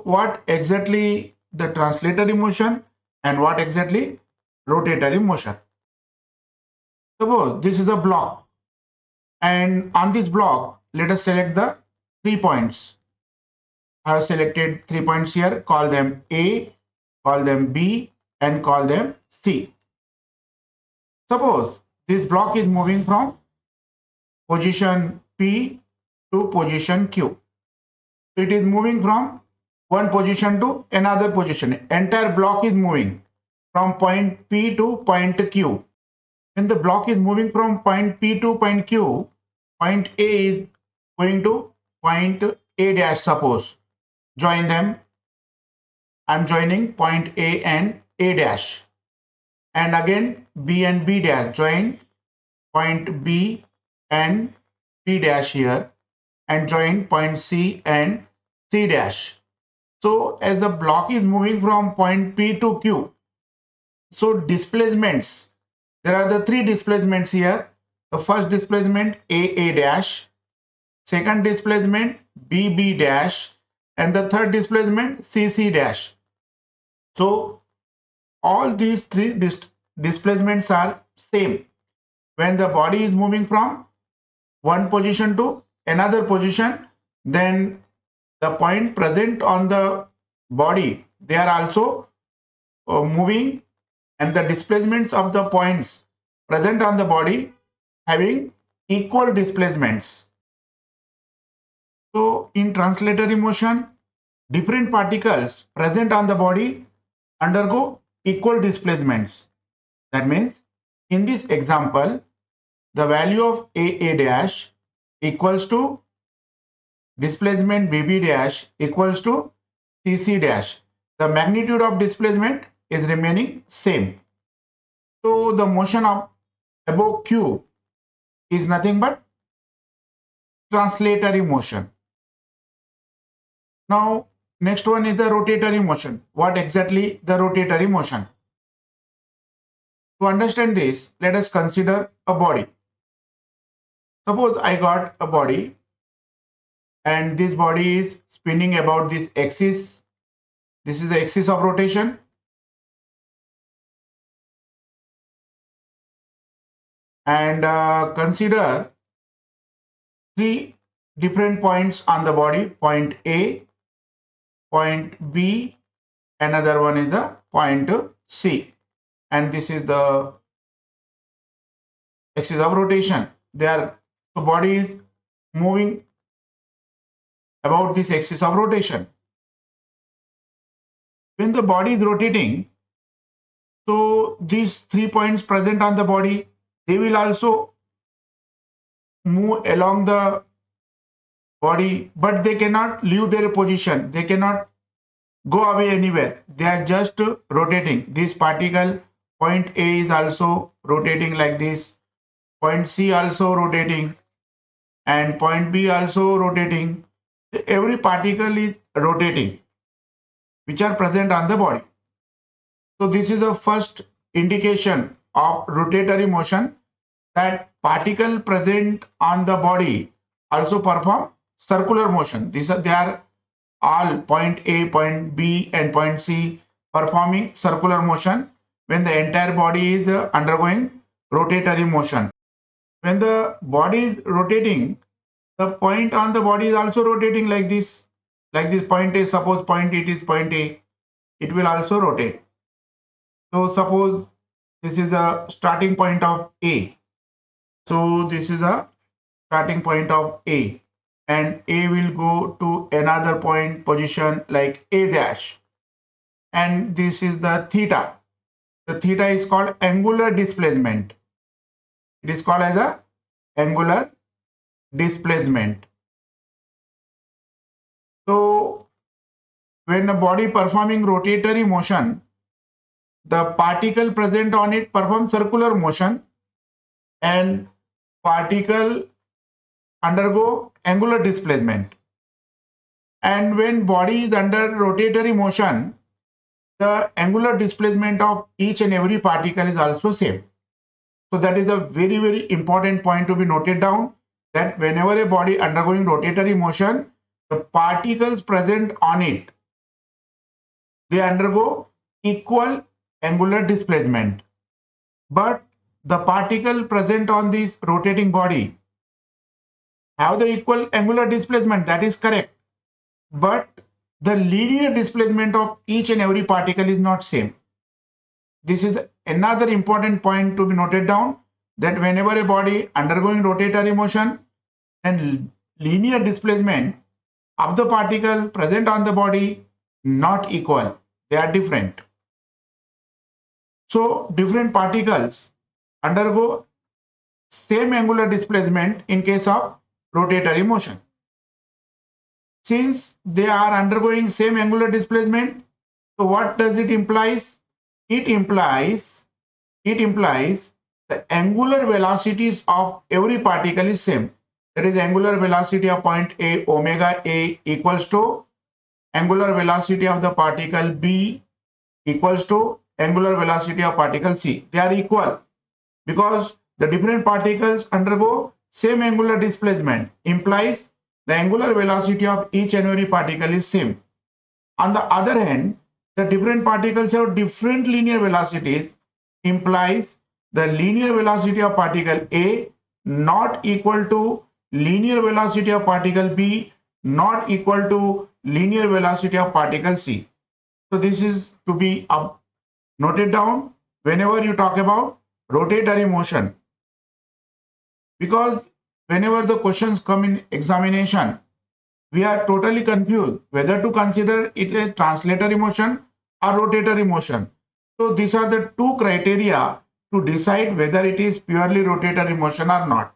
what exactly the translatory motion and what exactly rotatory motion? Suppose this is a block, and on this block, let us select the 3 points. I have selected 3 points here, call them A, call them B, and call them C. Suppose this block is moving from position P to position Q. It is moving from one position to another position. Entire block is moving from point P to point Q. When the block is moving from point P to point Q, point A is going to point A dash, suppose. Join them. I'm joining point A and A dash. And again B and B dash, join point B and B dash here, and join point C and C dash. So as the block is moving from point P to Q, so displacements, there are the 3 displacements here. The first displacement A dash, second displacement B dash, and the third displacement C dash. So all these 3 displacements are same. When the body is moving from one position to another position, then the point present on the body, they are also moving, and the displacements of the points present on the body having equal displacements. So in translatory motion, different particles present on the body undergo equal displacements. That means in this example, the value of A dash equals to displacement BB dash equals to CC dash. The magnitude of displacement is remaining same. So the motion of above Q is nothing but translatory motion. Now next one is the rotatory motion. What exactly the rotatory motion? To understand this, let us consider a body. Suppose I got a body, and this body is spinning about this axis. This is the axis of rotation. And consider 3 different points on the body: point A, point B, another one is the point C, and this is the axis of rotation. The body is moving about this axis of rotation. When the body is rotating, so these 3 points present on the body, they will also move along the body, but they cannot leave their position. They cannot go away anywhere. They are just rotating. This particle, point A, is also rotating like this. Point C also rotating, and point B also rotating. Every particle is rotating which are present on the body. So this is the first indication of rotatory motion, that particle present on the body also perform circular motion. They are all point A, point B, and point C performing circular motion when the entire body is undergoing rotatory motion. When the body is rotating, the point on the body is also rotating like this point A. Suppose point it is point A, it will also rotate. So suppose this is the starting point of A. So this is a starting point of A, and A will go to another point position like A dash, and this is the theta. The theta is called angular displacement. It is called as a angular displacement. So when a body performing rotatory motion, the particle present on it perform circular motion, and particle undergo angular displacement. And when body is under rotatory motion, the angular displacement of each and every particle is also same. So that is a very, very important point to be noted down, that whenever a body undergoing rotatory motion, the particles present on it they undergo equal angular displacement. But the particle present on this rotating body have the equal angular displacement, that is correct. But the linear displacement of each and every particle is not same. This is another important point to be noted down, that whenever a body undergoing rotatory motion, then linear displacement of the particle present on the body not equal, they are different. So different particles undergo same angular displacement in case of rotatory motion. Since they are undergoing same angular displacement, so what does it implies? It implies the angular velocities of every particle is same. That is, angular velocity of point A, omega A, equals to angular velocity of the particle B equals to angular velocity of particle C. They are equal because the different particles undergo same angular displacement, implies the angular velocity of each and every particle is same. On the other hand, the different particles have different linear velocities, implies the linear velocity of particle A not equal to linear velocity of particle B not equal to linear velocity of particle C. So this is to be noted down whenever you talk about rotatory motion, because whenever the questions come in examination, we are totally confused whether to consider it a translatory motion or rotatory motion. So these are the two criteria to decide whether it is purely rotatory motion or not.